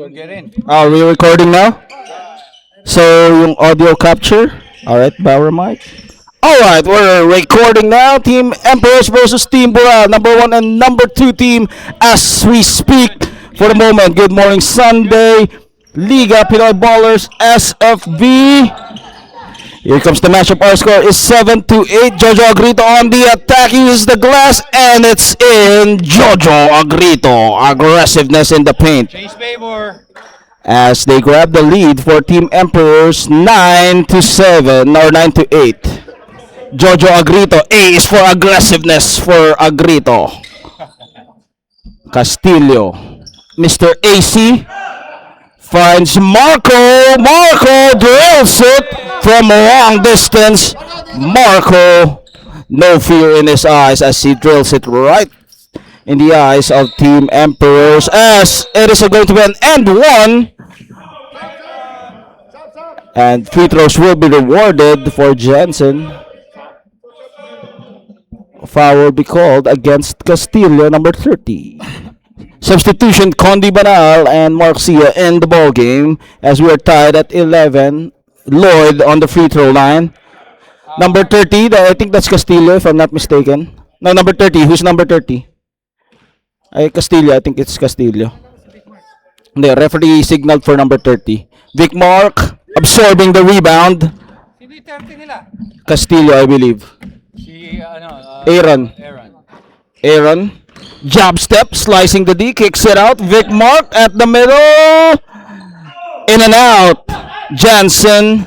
Get in. Are we recording now? So, yung audio capture. Alright, power mic. Alright, we're recording now. Team Emperors versus Team Bura. Number 1 and number 2 team as we speak. For the moment, good morning Sunday. Liga Pinoy Ballers SFB. Here comes the matchup. Our score is 7-8. Jojo Agrito on the attack. He uses the glass and it's in. Jojo Agrito. Aggressiveness in the paint. Change favor. As they grab the lead for Team Emperors 9-7 or 9-8. Jojo Agrito. A is for aggressiveness for Agrito. Castillo. Mr. AC finds Marco. Marco drills it from a long distance. Marco, no fear in his eyes as he drills it right in the eyes of Team Emperors, as it is going to be an end one. And free throws will be rewarded for Jensen. Foul will be called against Castillo, number 30. Substitution, Condi Banal and Marcia in the ball game as we are tied at 11. Lloyd on the free throw line. Number 30, I think that's Castillo if I'm not mistaken. No, number 30. Who's number 30? Castillo. I think it's Castillo. The referee signaled for number 30. Vic Mark absorbing the rebound. Sino yung 30 nila? Castillo, I believe. Si, Aaron. Aaron. Aaron. Jab step, slicing the D, kicks it out. Vic Mark at the middle. In and out. Jansen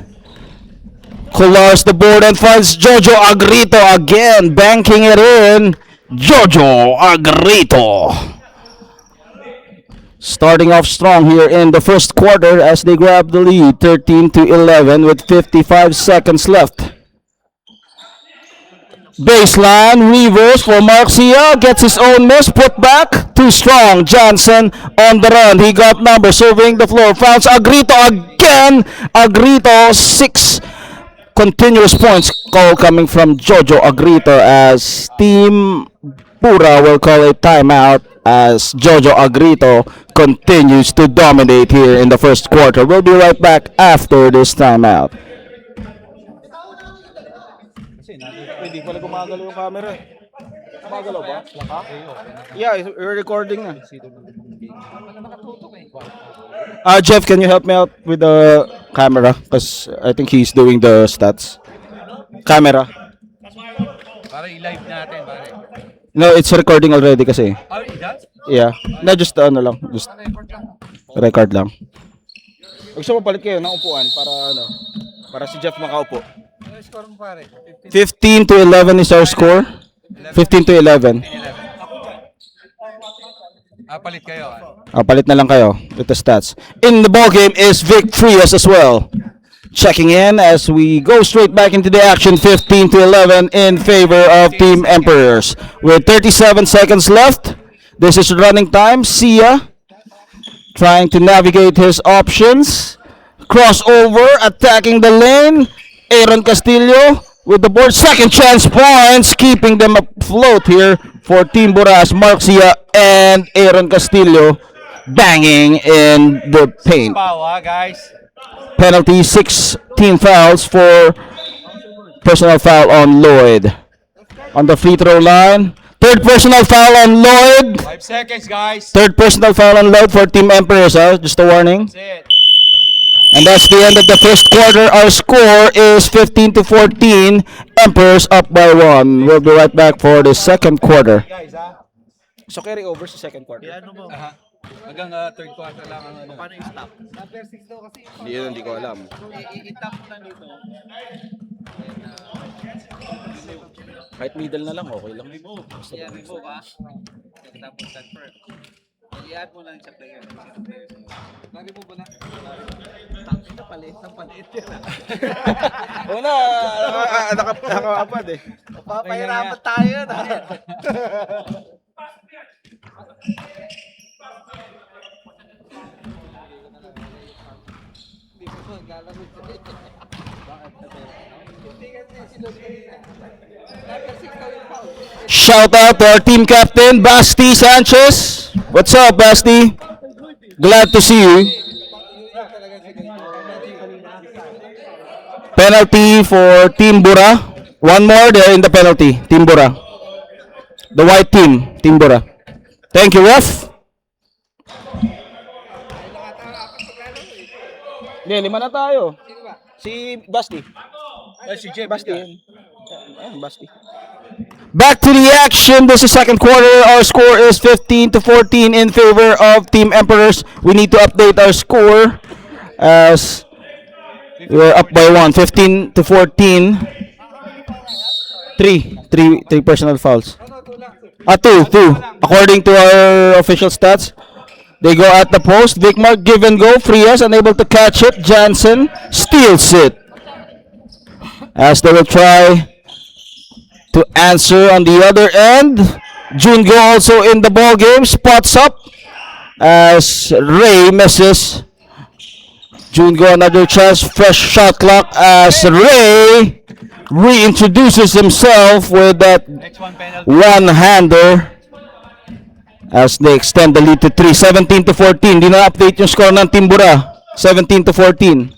collars the board and finds Jojo Agrito again, banking it in. Jojo Agrito. Starting off strong here in the first quarter as they grab the lead 13-11 with 55 seconds left. Baseline, reverse for Marcia, gets his own miss, put back, too strong. Johnson on the run, he got number, surveying the floor, finds Agrito again. Agrito, 6 continuous points call coming from Jojo Agrito as Team Pura will call a timeout as Jojo Agrito continues to dominate here in the first quarter. We'll be right back after this timeout. Hindi pala gumagalaw yung camera eh. Gumagalaw ba? Ha? Yeah, we're recording na. Jeff, can you help me out with the camera? Because I think he's doing the stats. Camera. Para i-live natin, pare. No, it's recording already kasi. Oh, it does? Yeah. No, just ano lang. Just record lang. Gusto mo palit kayo ng upuan para si Jeff makaupo. Ano yung score mo, pare? 15-11 is our score. 15-11. Palit kayo. Palit na lang kayo with the stats. In the ball game is Vic Frias as well. Checking in as we go straight back into the action. 15-11 in favor of Team Emperors. With 37 seconds left. This is running time. Sia trying to navigate his options. Crossover, attacking the lane. Aaron Castillo with the board. Second chance points, keeping them afloat here for Team Buras. Marcia and Aaron Castillo banging in the paint. Power, guys. Penalty, 6 team fouls for personal foul on Lloyd. On the free throw line. Third personal foul on Lloyd. 5 seconds, guys. Third personal foul on Lloyd for Team Emperors. Just a warning. That's it. And that's the end of the first quarter. Our score is 15-14. Emperors up by 1. We'll be right back for the second quarter. Guys, ha? So carry over sa second quarter. Hanggang third quarter lang ang ano. Paano yung stop? Number 6 daw kasi. Hindi ko alam. I-tap mo lang dito. Kahit middle na lang, okay lang. Remove. Yan, remove, ha? Tapos confirm. I-add mo lang sa player. Remove mo na. Palit yan, ha? Una, nakapad eh. Papahirapan tayo, ha? Shout out to our team captain, Basti Sanchez. What's up, Basti? Glad to see you. Penalty for Team Bura. One more there in the penalty. Team Bura. The white team. Team Bura. Thank you, ref. Hindi, 5 na tayo. Si Basti. Si Jay Basti. Basti. Back to the action. This is second quarter. Our score is 15-14 in favor of Team Emperors. We need to update our score as we're up by 1. 15-14. Three personal fouls. Two. According to our official stats. They go at the post. Vicmark give and go. Frias unable to catch it. Jansen steals it. As they will try to answer on the other end. Jungo also in the ball game. Spots up as Ray misses. Jungo another chance. Fresh shot clock as Ray reintroduces himself with that one-hander. As they extend the lead to 3, 17-14. Di na update yung score ng Team Bura. 17-14.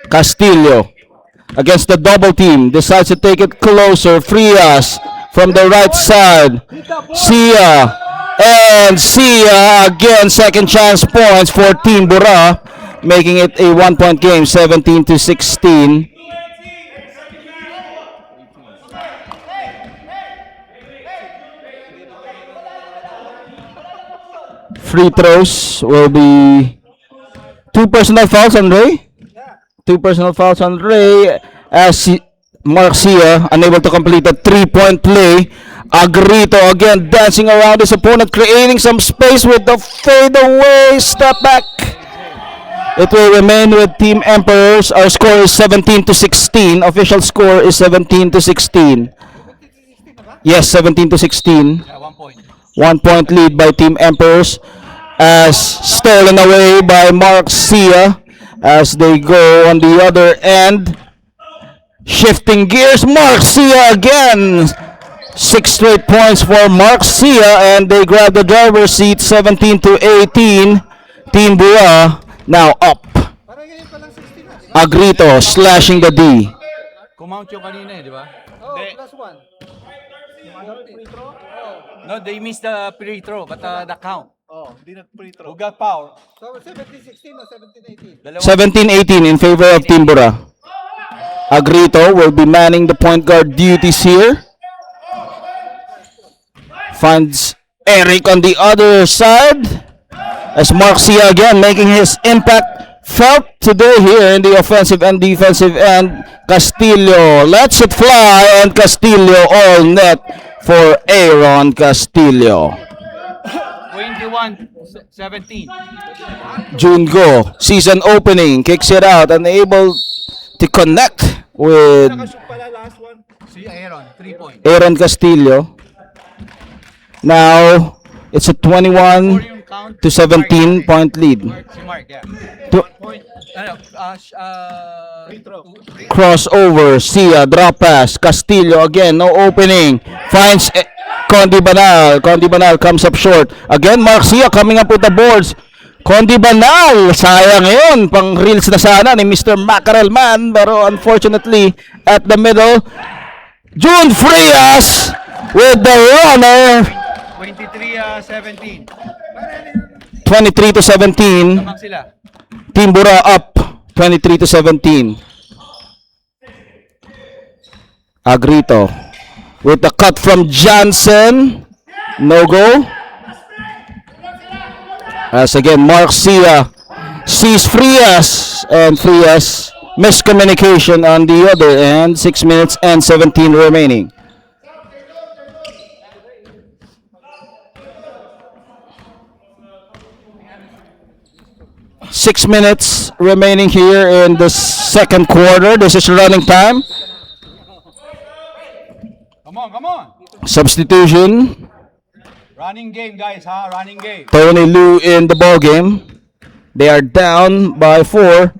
Castillo against the double team. Decides to take it closer. Frias from the right side. Sia. And Sia again. Second chance points for Team Bura. Making it a 1-point game. 17-16. Free throws will be 2 personal fouls on Ray. 2 personal fouls on Ray as Mark Sia unable to complete a 3-point play. Agrito again dancing around his opponent, creating some space with the fadeaway step back. It will remain with Team Emperors. Our score is 17-16. Official score is 17-16. Yes, 17-16. 1 point. 1 point lead by Team Emperors as stolen away by Mark Sia as they go on the other end. Shifting gears, Mark Sia again. 6 straight points for Mark Sia and they grab the driver's seat. 17-18. Team Bura now up. Agrito slashing the D. Kumount yung kanina eh, di ba? Plus 1. No, they missed the free throw, but the count. Oh, hindi na free throw. Who got foul? So 17-16 o 17-18? 17-18 in favor of Team Bura. Agrito will be manning the point guard duties here. Finds Eric on the other side. As Mark Sia again making his impact felt today here in the offensive and defensive end. Castillo lets it fly and Castillo all net for Aaron Castillo. 21-17. Jungo, season opening, kicks it out, unable to connect with Nakashoot pala last one. Si Aaron, 3 points. Aaron Castillo. Now, it's a 21 to 17 point lead. Si Mark, yeah. To- 1 point. Free throw. Crossover, Sia, drop pass, Castillo again, no opening. Finds Condi Banal. Condi Banal comes up short. Again, Mark Sia coming up with the boards. Condi Banal, sayang yun. Pang reels na sana ni Mr. Mackerel Man. Pero unfortunately, at the middle, June Frias with the runner. 23-17. 23 to 17. Tamang sila. Team Bura up 23 to 17. Agrito with the cut from Jansen. No go. As again, Mark Sia sees Frias and Frias miscommunication on the other end. 6 minutes and 17 remaining. Six minutes remaining here in the second quarter. This is running time. Come on. Substitution. Running game, guys, ha? Running game. Tony Lu in the ball game. They are down by 4.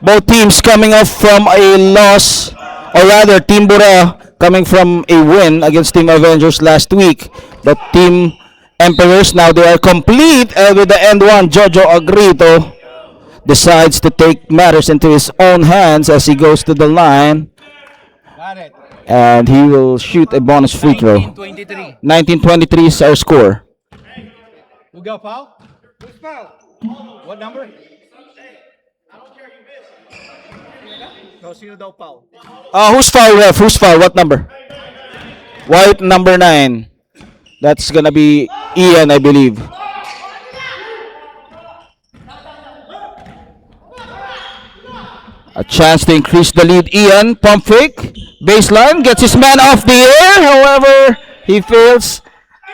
Both teams coming off from a loss, or rather, Team Bura coming from a win against Team Avengers last week. But Team Emperors. Now they are complete, and with the end one, Jojo Agrito decides to take matters into his own hands as he goes to the line, Got it. and he will shoot a bonus free throw. 19-23. 19-23 is our score. Who got foul? Who's foul? What number? No, sino daw foul? Who's foul, ref? Who's foul? What number? White number 9. That's gonna be Ian, I believe. A chance to increase the lead. Ian, pump fake, baseline, gets his man off the air. However, he fails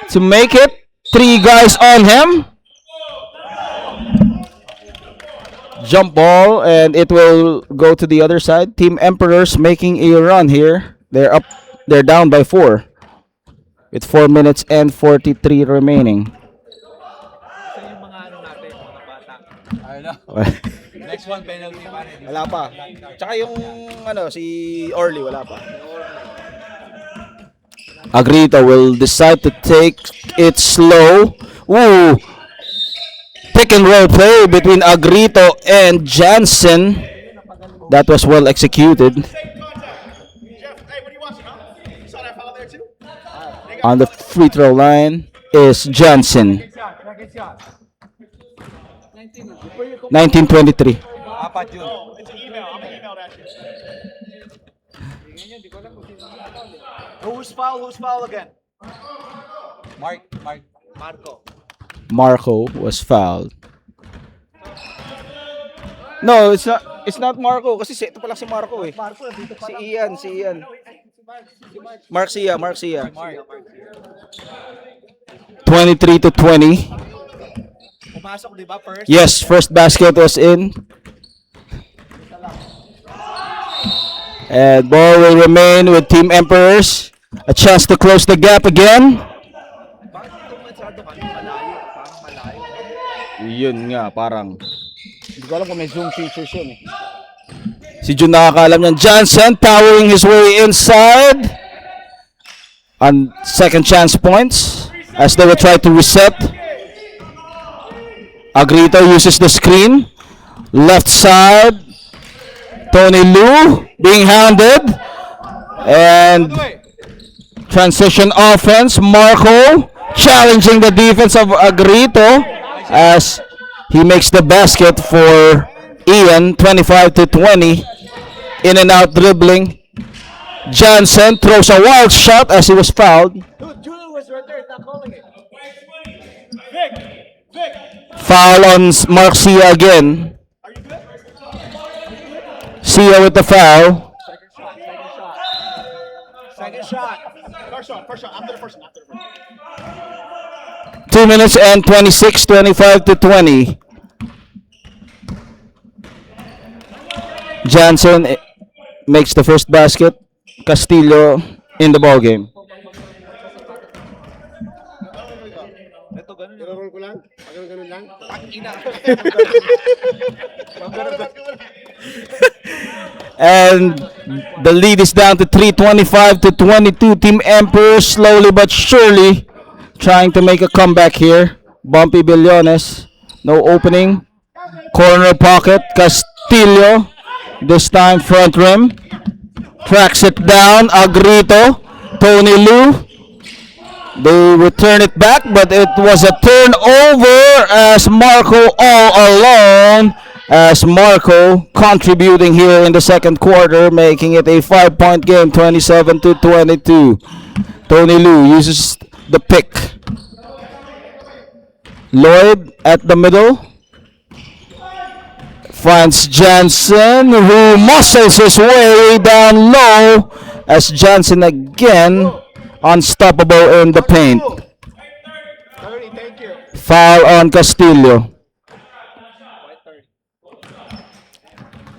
to make it. 3 guys on him. Jump ball, and it will go to the other side. Team Emperors making a run here. They're up. They're down by 4 with 4 minutes and 43 remaining. Ito yung mga ano natin, mga bata. Ano? Next one, penalty pa rin. Wala pa. Tsaka yung si Orly, wala pa. Agrito will decide to take it slow. Ooh. Pick and roll play between Agrito and Jansen. That was well executed. On the free throw line is Jansen. 19-23. Apat yun. Who's foul? Who's foul again? Marco. Marco was fouled. No, it's not. It's not Marco kasi ito pala si Marco eh. Marco, nandito pa Si lang. Ian, si Ian. Marcia. 23-20. Pumasok, di ba, first? Yes, first basket was in. And ball will remain with Team Emperors. A chance to close the gap again. Bakit ito masyado ka? Malayo. Parang malayo. Yun nga, parang. Hindi ko alam kung may zoom features yun eh. Si Jun nakakaalam niyan. Jansen powering his way inside. On second chance points as they will try to reset. Agrito uses the screen. Left side. Tony Lu being hounded. And transition offense. Marco challenging the defense of Agrito as he makes the basket for Ian. 25-20. In and out dribbling. Jansen throws a wild shot as he was fouled. Dude, Julian was right there, not calling it. Foul on Marcia again. Sia with the foul. Second shot. First shot. After the first one. 2 minutes and 26, 25-20. Jansen makes the first basket. Castillo in the ball game. Ito, ganun yung roll ko lang. Ganun lang. And the lead is down to 3:25-22. Team Emperor slowly but surely trying to make a comeback here. Bumpy Billones. No opening. Corner pocket. Castillo. This time front rim. Tracks it down. Agrito. Tony Lu. They return it back, but it was a turnover as Marco all alone. As Marco contributing here in the second quarter, making it a 5-point game, 27-22. Tony Lu uses the pick. Lloyd at the middle. Finds Jansen, who muscles his way down low. As Jansen again unstoppable in the paint. 30, thank you. Foul on Castillo.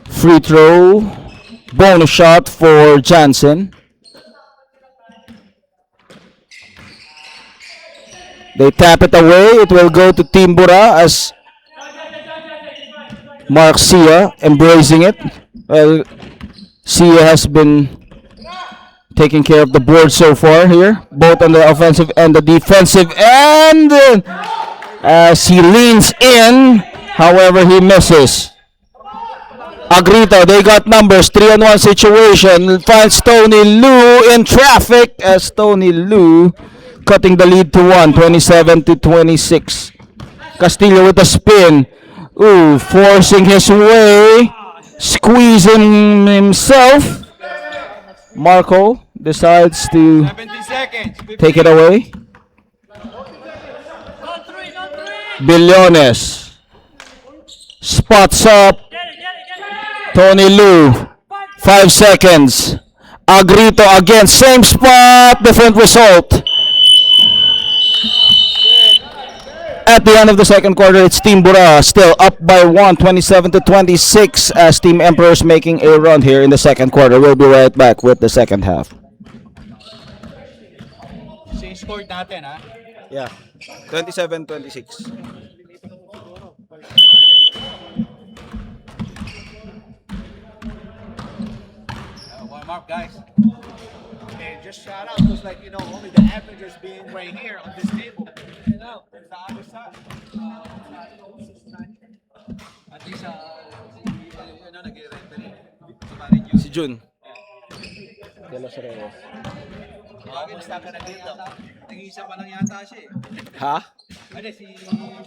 Free throw. Bonus shot for Jansen. They tap it away. It will go to Team Bura as Mark Sia embracing it. Well, Sia has been taking care of the board so far here, both on the offensive and the defensive end. As he leans in, however, he misses. Agrito, they got numbers, 3-on-1 situation, finds Tony Lu in traffic as Tony Lu cutting the lead to 1, 27-26. Castillo with a spin, forcing his way, squeezing himself. Marco decides to 70 seconds. 50. take it away. Billones spots up Tony Lu. 5 seconds. Agrito again, same spot, different result. At the end of the second quarter, it's Team Bura still up by 1, 27-26, as Team Emperors making a run here in the second quarter. We'll be right back with the second half. Same score natin, ha? Yeah, 27-26. One mark, guys. And just shout out, because like, you know, only the averages being right here on this table. You know, it's the other side. At least, nag-referee. Sumarin yun. Si Jun. Kamusta ka na dito? Nag-iisa pa lang yata siya eh. Ha? Ano, si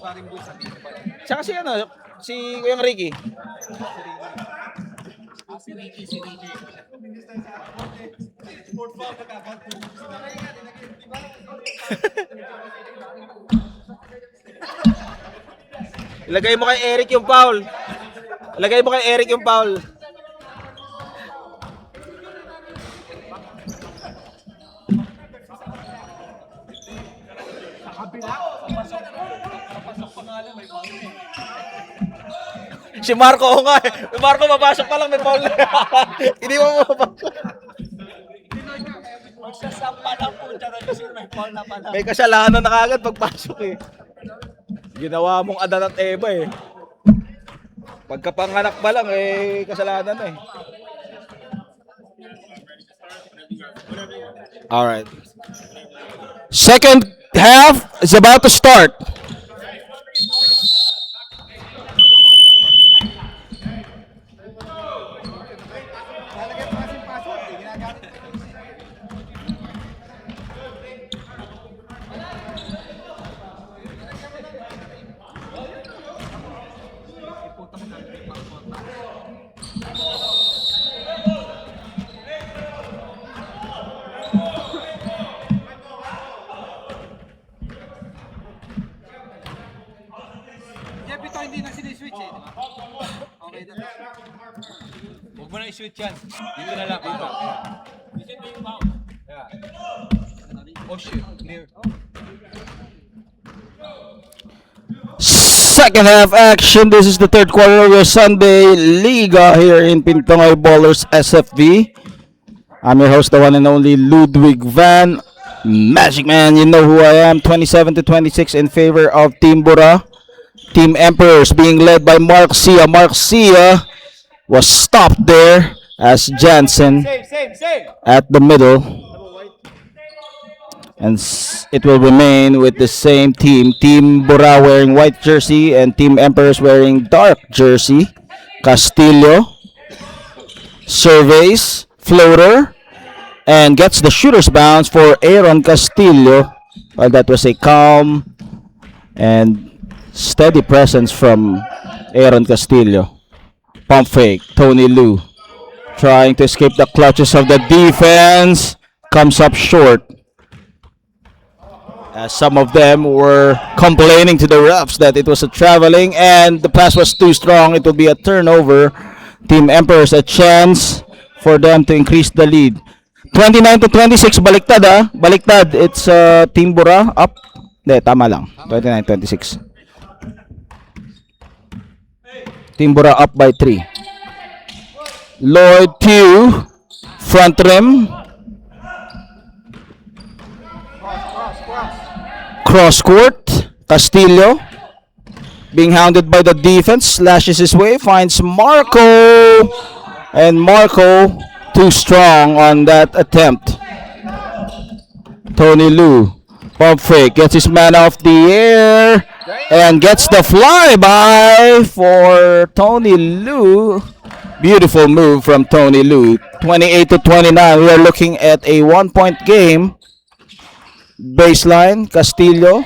Paring Bulls nandito pa lang. Tsaka si si Kuyang Ricky. Si Ricky. Sport foul na kagad. Ilagay mo kay Eric yung foul. Ilagay mo kay Eric yung foul. Si Marco nga eh. Si Marco mapasok pa lang may foul. Hindi mo mapasok. Magsasampa lang po dyan kasi may ball na pala. May kasalanan na kagad pagpasok eh. Ginawa mong Adan at Eva eh. Pagkapanganak pa lang eh, kasalanan na eh. Alright. Second half is about to start. Jeff, ito hindi na siniswitch eh. Okay na. Huwag mo na i-shoot yan. Dito na lang. Dito. Yeah. Oh shit. Clear. Second half action. This is the third quarter of your Sunday Liga here in Pintongoy Ballers SFV. I'm your host, the one and only Ludwig Van Magic Man. You know who I am. 27-26 in favor of Team Bura. Team Emperors being led by Mark Sia. Mark Sia was stopped there as Jansen Same. at the middle. And it will remain with the same team. Team Bura wearing white jersey and Team Emperors wearing dark jersey. Castillo surveys, floater, and gets the shooter's bounce for Aaron Castillo. Well, that was a calm and steady presence from Aaron Castillo. Pump fake, Tony Lu trying to escape the clutches of the defense. Comes up short. As some of them were complaining to the refs that it was a traveling and the pass was too strong. It will be a turnover. Team Emperors a chance for them to increase the lead. 29-26, baliktad ah. Baliktad. It's Team Bura up. Hindi, tama lang. 29-26. Team Bura up by 3. Lloyd Pugh, front rim. Cross court. Castillo being hounded by the defense, slashes his way, finds Marco, and Marco too strong on that attempt. Tony Lu. Pump fake. Gets his man off the air. And gets the flyby for Tony Lu. Beautiful move from Tony Lu. 28 to 29. We are looking at a 1-point game. Baseline. Castillo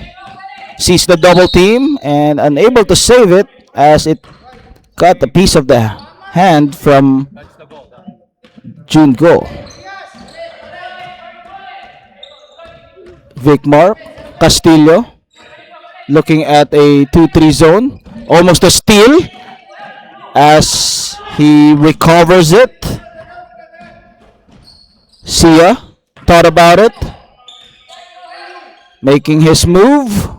sees the double team and unable to save it as it got a piece of the hand from Jungo. Vic Mark. Castillo looking at a 2-3 zone. Almost a steal as he recovers it. Sia thought about it. Making his move.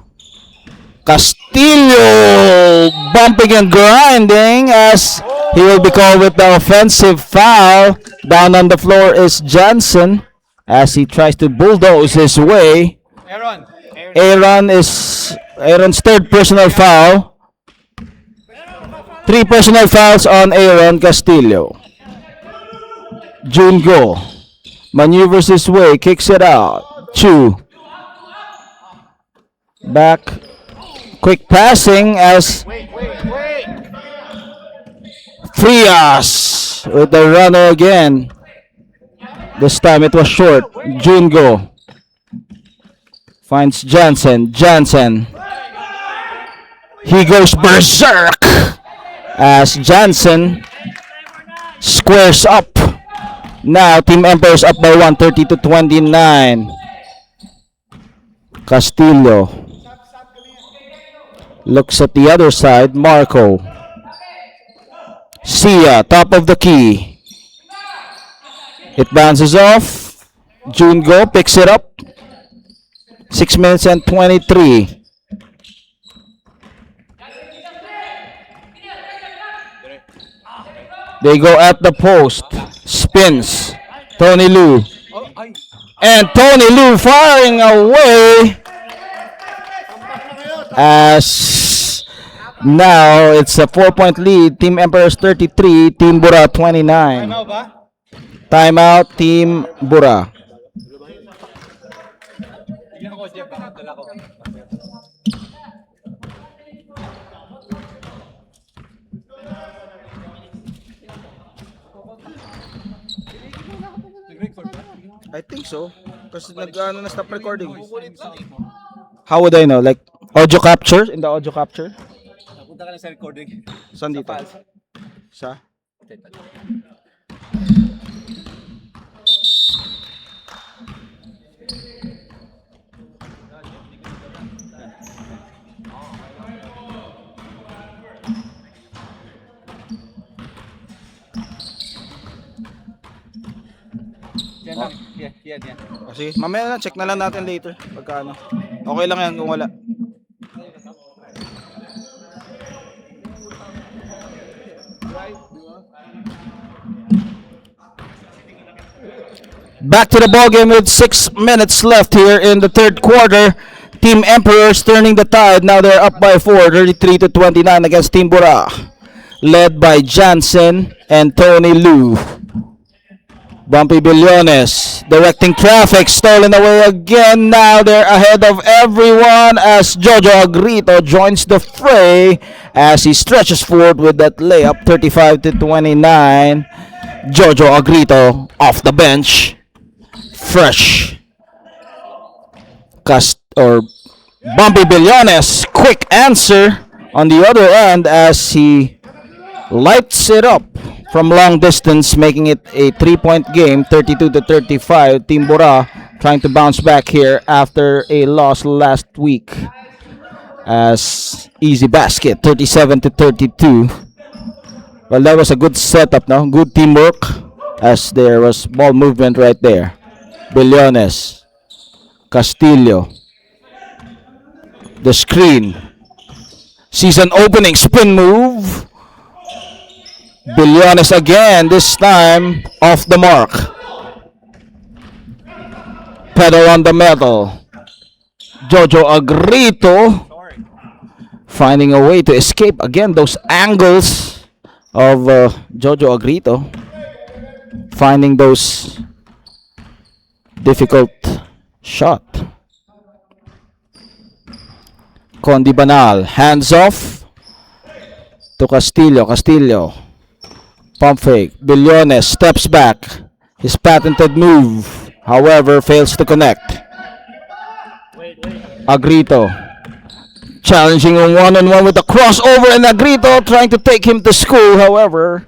Castillo bumping and grinding as he will be called with the offensive foul. Down on the floor is Johnson as he tries to bulldoze his way. Aaron's third personal foul. 3 personal fouls on Aaron Castillo. Jungo maneuvers his way, kicks it out. Chu back, quick passing as Frias with the runner again. This time it was short. Jungo finds Johnson. He goes berserk as Johnson squares up. Now Team Emperors up by 1, 30 to 29. Castillo looks at the other side. Marco. Sia, top of the key. It bounces off. Jungo picks it up. 6 minutes and 23. They go at the post. Spins. Tony Lu. And Tony Lu firing away. As now it's a 4-point lead. Team Emperors 33. Team Bura 29. Timeout, Team Bura. I think so. Kasi nag-ano na stop recording. How would I know? Like audio capture? In the audio capture? Napunta ka na sa recording. Saan dito? Sa? Yan. Kasi mamaya na, check na lang natin later. Pagka ano. Okay lang yan kung wala. Back to the ball game with 6 minutes left here in the third quarter. Team Emperors turning the tide. Now they're up by 4, 33 to 29 against Team Bura, led by Johnson and Tony Lu. Bumpy Billones directing traffic, stolen away again. Now they're ahead of everyone as Jojo Agrito joins the fray as he stretches forward with that layup. 35 to 29. Jojo Agrito off the bench. Fresh. Bumpy Billones, quick answer on the other end as he lights it up from long distance, making it a 3-point game. 32 to 35. Team Bura trying to bounce back here after a loss last week as easy basket, 37 to 32. Well, that was a good setup, no? Good teamwork as there was ball movement right there. Billones, Castillo, the screen, season opening spin move. Billones again, this time off the mark. Pedal on the metal. Jojo Agrito finding a way to escape again those angles of Jojo Agrito, finding those difficult Shot. Condi Banal. Hands off to Castillo. Castillo. Pump fake. Billones steps back. His patented move, however, fails to connect. Agrito. Challenging a one-on-one with a crossover, and Agrito trying to take him to school, however,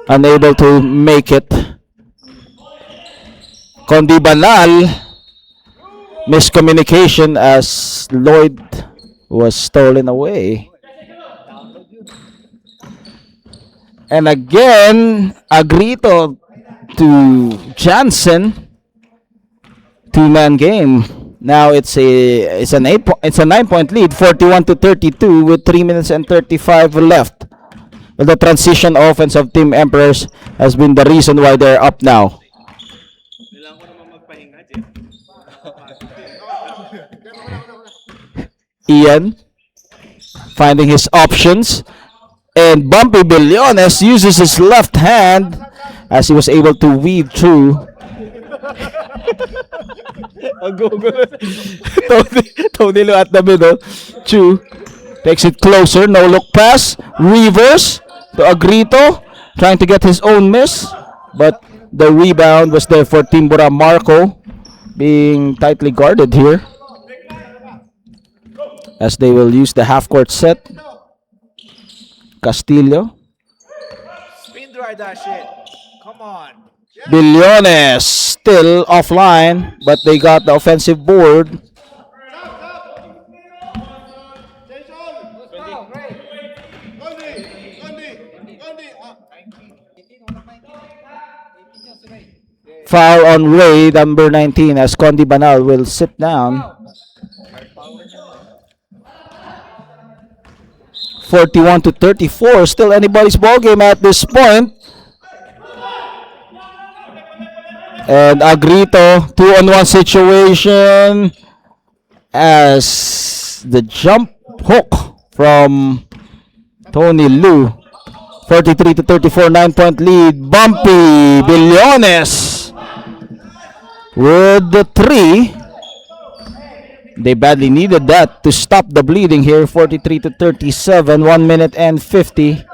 unable to make it. Condi Banal, miscommunication as Lloyd was stolen away. And again, Agrito to Jansen. Two-man game. Now it's a 9-point lead, 41-32 with 3 minutes and 35 left. Well, the transition offense of Team Emperors has been the reason why they're up now. Kailangan ko naman magpahinga, Jeff. Ian finding his options, and Bumpy Billones uses his left hand as he was able to weave through. Tony Lu at the middle. Chu takes it closer. No look pass. Reverse to Agrito. Trying to get his own miss. But the rebound was there for Timbura. Marco being tightly guarded here, as they will use the half-court set. Castillo. Spin drive that shit. Come on. Billones still offline, but they got the offensive board. Foul on Ray, number 19, as Condi Banal will sit down. 41-34, still anybody's ball game at this point. And Agrito, 2-on-1 situation as the jump hook from Tony Lu. 43-34, 9-point lead. Bumpy Billones with the 3. They badly needed that to stop the bleeding here. 43-37, 1 minute and 50.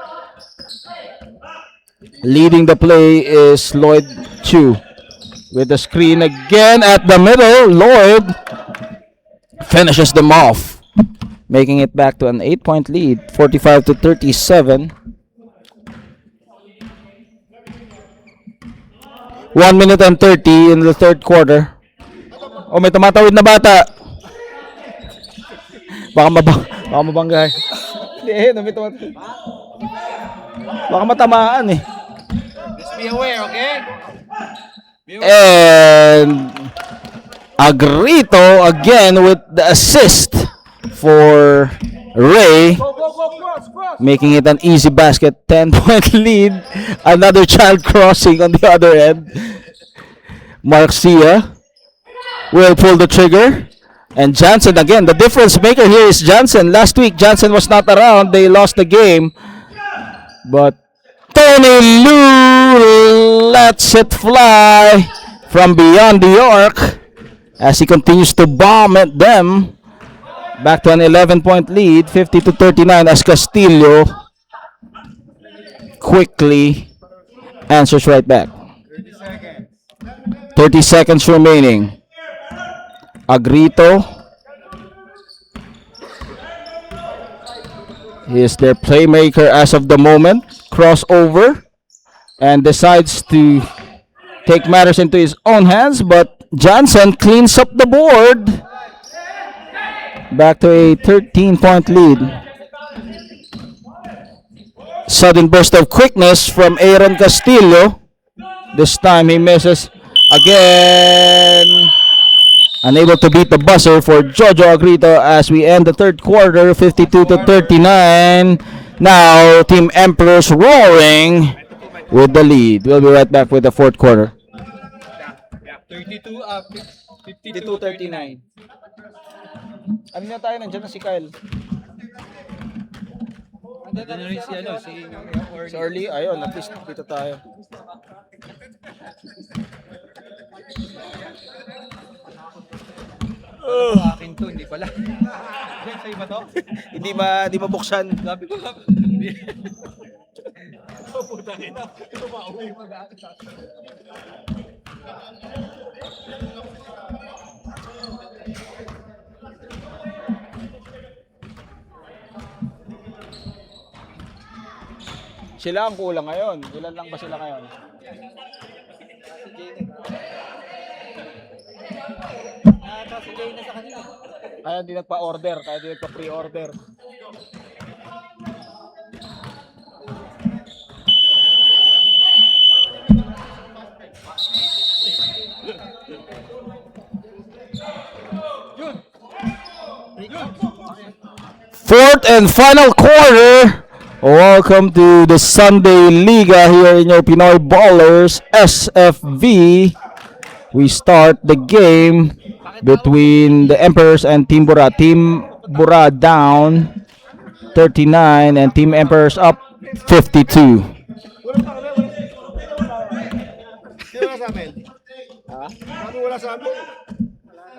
Leading the play is Lloyd Chu. With the screen again at the middle, Lloyd finishes them off, making it back to an 8-point lead, 45-37. 1 minute and 30 in the third quarter. Oh, may tumatawid na bata. Baka mabangga. Hindi, may tumatawid. Baka matamaan eh. Just be aware, okay? And Agrito again with the assist for Ray, making it an easy basket. 10-point lead. Another child crossing on the other end. Marcia will pull the trigger. And Jansen again. The difference maker here is Jansen. Last week, Jansen was not around. They lost the game. But Tony Lu lets it fly from beyond the arc as he continues to bomb at them. Back to an 11-point lead, 50-39, as Castillo quickly answers right back. 30 seconds remaining. Agrito. He is their playmaker as of the moment. Crossover and decides to take matters into his own hands, but Johnson cleans up the board. Back to a 13-point lead. Sudden burst of quickness from Aaron Castillo. This time he misses again. Unable to beat the buzzer for Jojo Agrito as we end the third quarter, 52-39. Now, Team Emperors roaring with the lead. We'll be right back with the fourth quarter. 52-39. Ano na tayo? Nandiyan na si Kyle. Doon na rin si ano, si Orly. Sa early, ayun, at least dito tayo. Akin to, hindi pala. Yan, sa'yo ba to? Hindi mabuksan. Sabi ko, Puta ina. Ito ba? Uwi mag-aalit. Sila ang kulang ngayon. Ilan lang ba sila ngayon? si Jay na sa kanila. Kaya hindi nagpa-order, kaya hindi nagpa-pre-order. Fourth and final quarter. Welcome to the Sunday Liga here in your Pinoy Ballers SFV. We start the game between the Emperors and Team Bura. Team Bura down 39 and Team Emperors up 52. Sino wala sa amin? Ha? Sabi wala sa amin.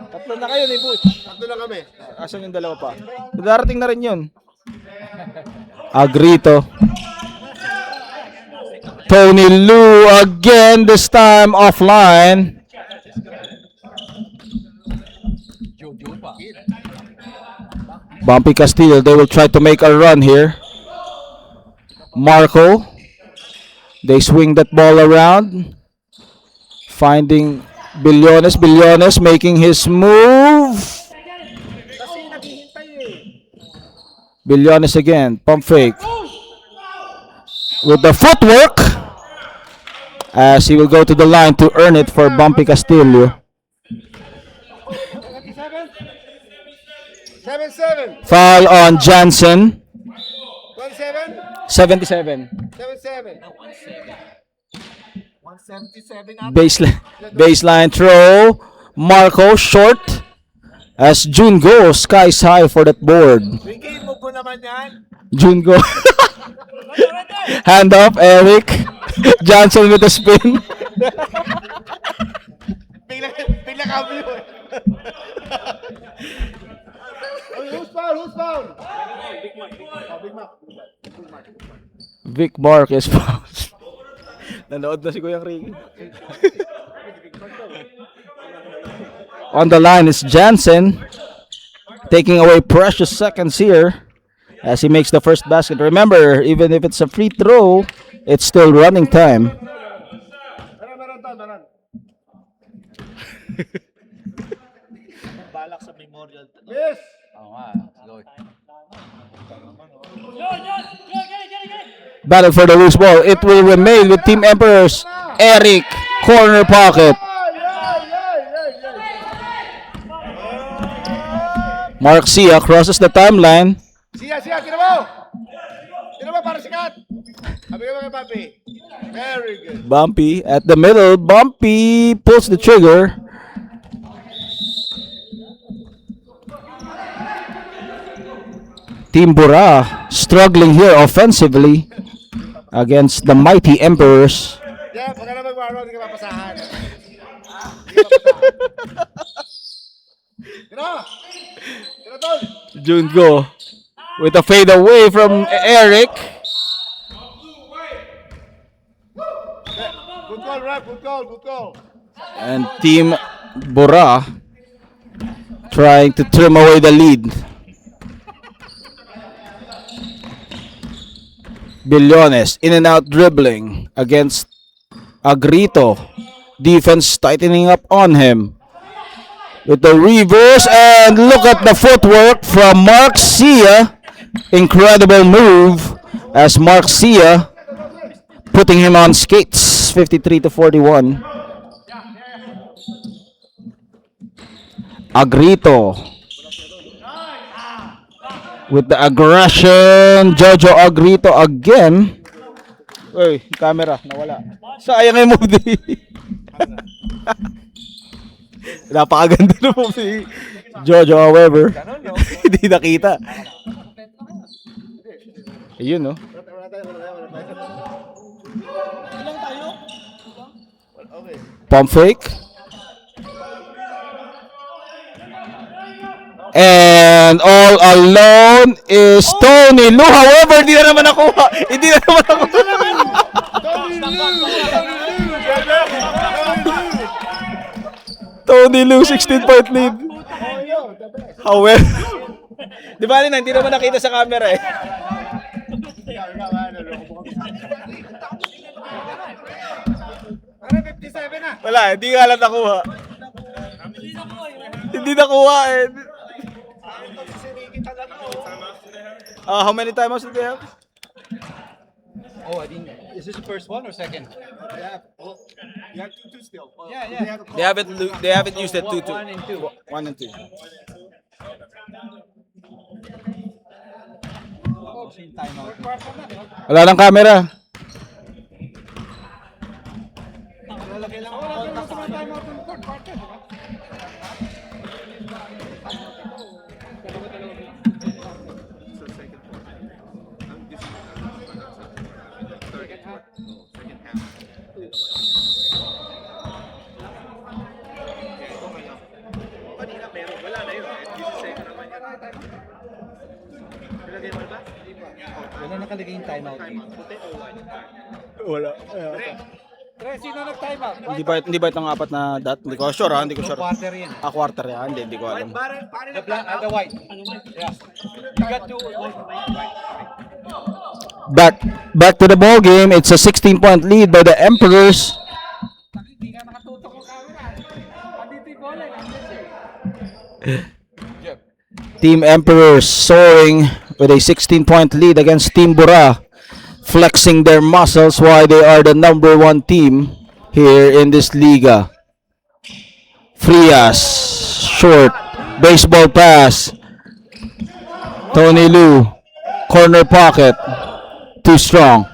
Tatlo na kayo ni Butch. Tatlo lang kami. Asan yung dalawa pa? Darating na rin yun. Agrito. Tony Lu again, this time offline. Jojo pa. Bumpy Castillo, they will try to make a run here. Marco. They swing that ball around. Finding Billones. Billones making his move. Kasi naghihintay eh. Billones again. Pump fake. With the footwork. As he will go to the line to earn it for Bumpy Castillo. 7-7. Foul on Jansen. 1-7. 77. 7-7. 177 Baseline throw. Marco short. As June goes skies high for that board. Ricky, move mo naman yan. June go. Hand off, Eric. Johnson with a spin. Bigla kami yun. Who's foul? Who's foul? Big Mac. Vic Marquez foul. Nanood na si Kuyang Ricky. On the line is Jansen. Taking away precious seconds here. As he makes the first basket. Remember, even if it's a free throw, it's still running time. Meron. Balak sa memorial. Yes! Oo nga. Go. Battle for the loose ball. It will remain with Team Emperors. Eric, corner pocket. Mark Sia crosses the timeline. Siya, kina mo! Kina mo para sikat! Sabi ka mga papi. Very good. Bumpy at the middle. Bumpy pulls the trigger. Team Bura struggling here offensively against the mighty Emperors. Yeah, pag na magwaro, hindi ka mapasahan. Kina tol! June go with a fade away from Eric. Good call, ref. Good call. And Team Bura trying to trim away the lead. Billones in and out dribbling against Agrito. Defense tightening up on him. With the reverse, and look at the footwork from Mark Sia. Incredible move as Mark Sia putting him on skates. 53-41. Agrito with the aggression. Jojo Agrito again. Uy, camera, nawala. Sayang yung move din. Napakaganda na move si Jojo, however. Hindi nakita. Ayun, no? Wala tayo. Okay. Pump fake. And all alone is Tony Lu. However, hindi na naman nakuha. Hindi na naman nakuha. Tony Lu, 16-point lead. However, di ba na, hindi naman nakita sa camera eh. Ano, 57 na. Wala, hindi nga lang nakuha. Hindi nakuha eh. How many timeouts did they have? Oh, I didn't. Is this the first one or second? Yeah. Oh, you have 2-2 still. Well, Yeah, yeah. they have to call- They haven't used it 2-2. 1 and 2. 1 and 2. Timeout. Wala nang camera. Lalagay lang ako. Contact sa timeout ng court. Partner, di ba? Kanina meron. Wala na yun. Second naman yan. Nilagay mo na ba? Wala nakalagay yung timeout. Puti o white? Wala. Pre, sino nag-timeout? Hindi ba itong apat na dot? Hindi ko sure ha, hindi ko sure. Quarter yan. Quarter yan, hindi ko alam. The black and the white. Yeah. You got to... Back to the ball game. It's a 16-point lead by the Emperors. Hindi ka nakatutok ko camera. Andito yung bola. Team Emperors soaring with a 16-point lead against Team Bura, flexing their muscles why they are the number 1 team here in this liga. Frias, short, baseball pass. Tony Lu, corner pocket, too strong.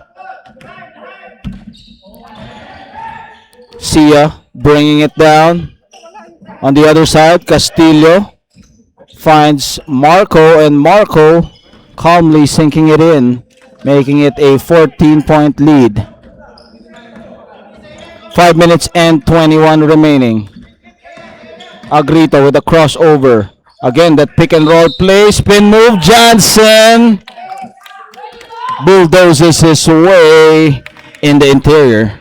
Sia bringing it down. On the other side, Castillo finds Marco, and Marco calmly sinking it in, making it a 14-point lead. 5 minutes and 21 remaining. Agrito with a crossover. Again, that pick and roll play, spin move, Johnson bulldozes his way in the interior.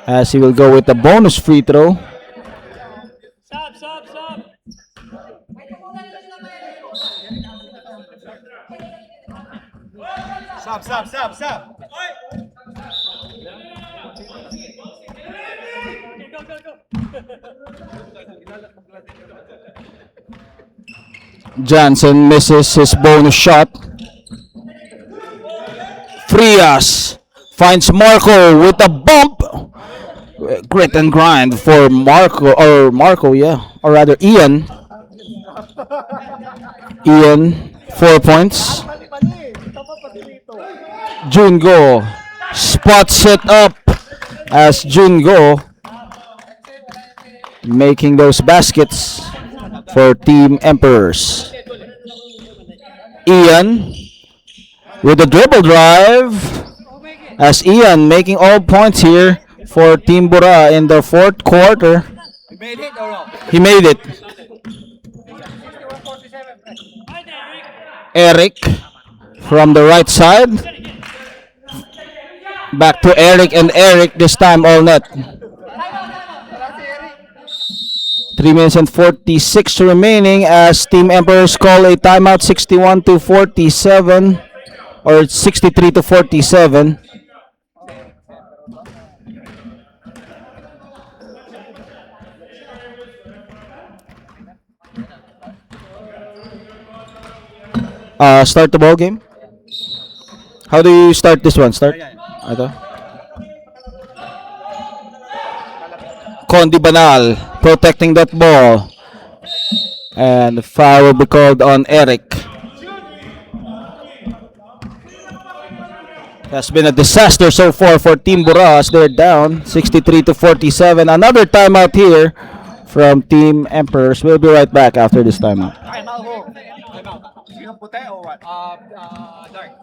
As he will go with the bonus free throw. Stop. Johnson misses his bonus shot. Frias finds Marco with a bump. Grit and grind for Marco, yeah. Or rather, Ian. Ian, 4 points. Jungo spots it up as Jungo making those baskets for Team Emperors. Ian with a dribble drive as Ian making all points here for Team Bura in the 4th quarter. You made it or no? He made it. Eric from the right side. Back to Eric, and Eric this time all net. 3 minutes and 46 remaining as Team Emperors call a timeout. 61-47 or 63-47. Start the ball game. How do you start this one? Start. Ito. Condi Banal protecting that ball. And the foul will be called on Eric. Has been a disaster so far for Team Bura as they're down 63-47. Another timeout here from Team Emperors. We'll be right back after this timeout. Time out, ho. Time out. Yung puti or what? Dark.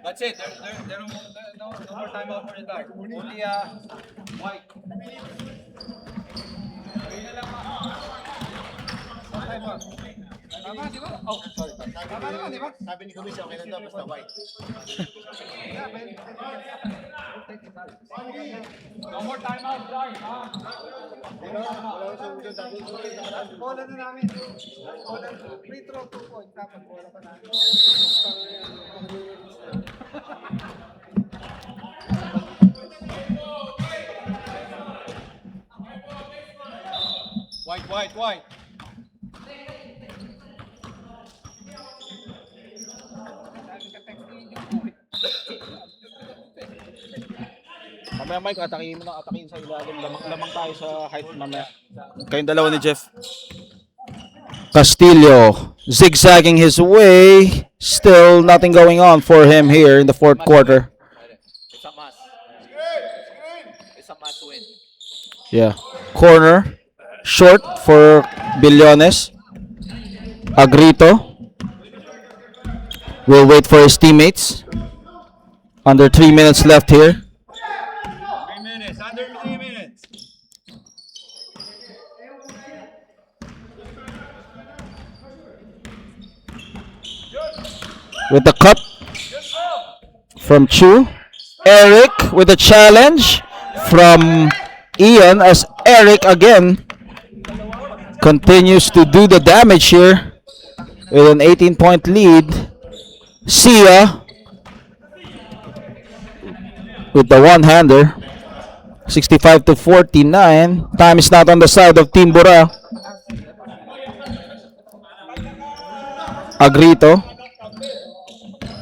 That's it. There no more time out for the dark. Only white. Time out. Tama, di ba? Oh, sorry. Tama naman, di ba? Sabi ni Kumis, okay lang daw, basta white. No more time out, dark. Bola na namin. Bola, free throw 2 points. Tapos bola pa namin. White. Mamaya Mike, atakin mo na, atakin sa ilalim. Lamang tayo sa height mamaya. Kayong dalawa ni Jeff. Castillo zigzagging his way. Still nothing going on for him here in the fourth quarter. It's a must. It's a must win. Yeah. Corner. Short for Billones. Agrito will wait for his teammates. Under 3 minutes left here. 3 minutes. Under 3 minutes. With the cut from Chu. Eric with a challenge from Ian as Eric again continues to do the damage here with an 18-point lead. Sia with the one-hander. 65 to 49. Time is not on the side of Team Bura. Agrito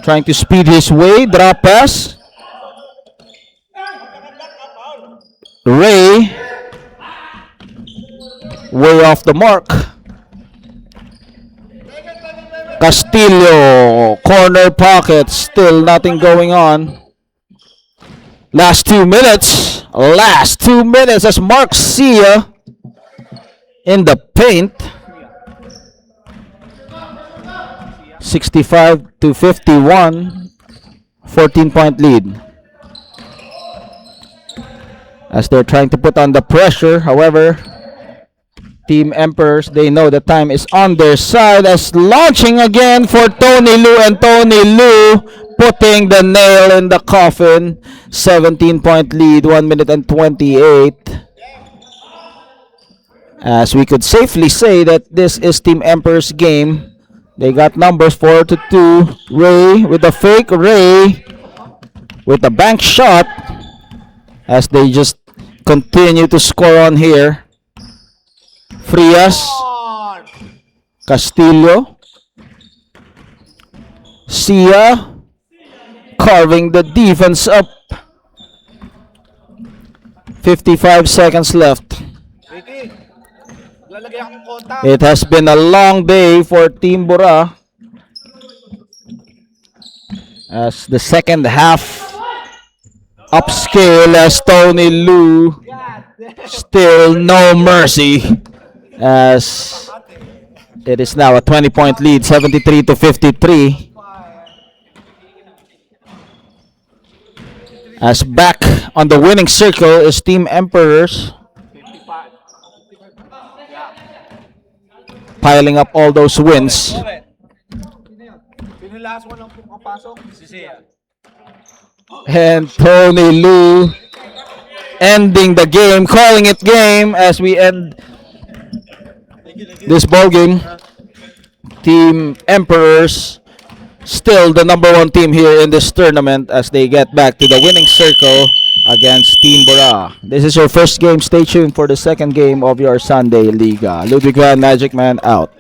trying to speed his way. Drop pass. Ray way off the mark. Castillo corner pocket. Still nothing going on. Last 2 minutes as Mark Sia in the paint. 65 to 51. 14-point lead. As they're trying to put on the pressure. However, Team Emperors, they know the time is on their side as launching again for Tony Lu, and Tony Lu putting the nail in the coffin. 17-point lead, 1 minute and 28. As we could safely say that this is Team Emperors game. They got numbers 4 to 2. Ray with the fake. Ray with the bank shot. As they just continue to score on here. Frias. Castillo. Sia carving the defense up. 55 seconds left. Ricky, lalagay akong kontak. It has been a long day for Team Bura. As the second half upscale as Tony Lu. Still no mercy. As it is now a 20-point lead, 73 to 53. As back on the winning circle is Team Emperors. Piling up all those wins. Pinilas mo lang pumapasok. And Tony Lu ending the game, calling it game as we end this ball game. Team Emperors still the number 1 team here in this tournament as they get back to the winning circle against Team Bura. This is your first game. Stay tuned for the second game of your Sunday Liga. Ludwig Van, Magic Man out.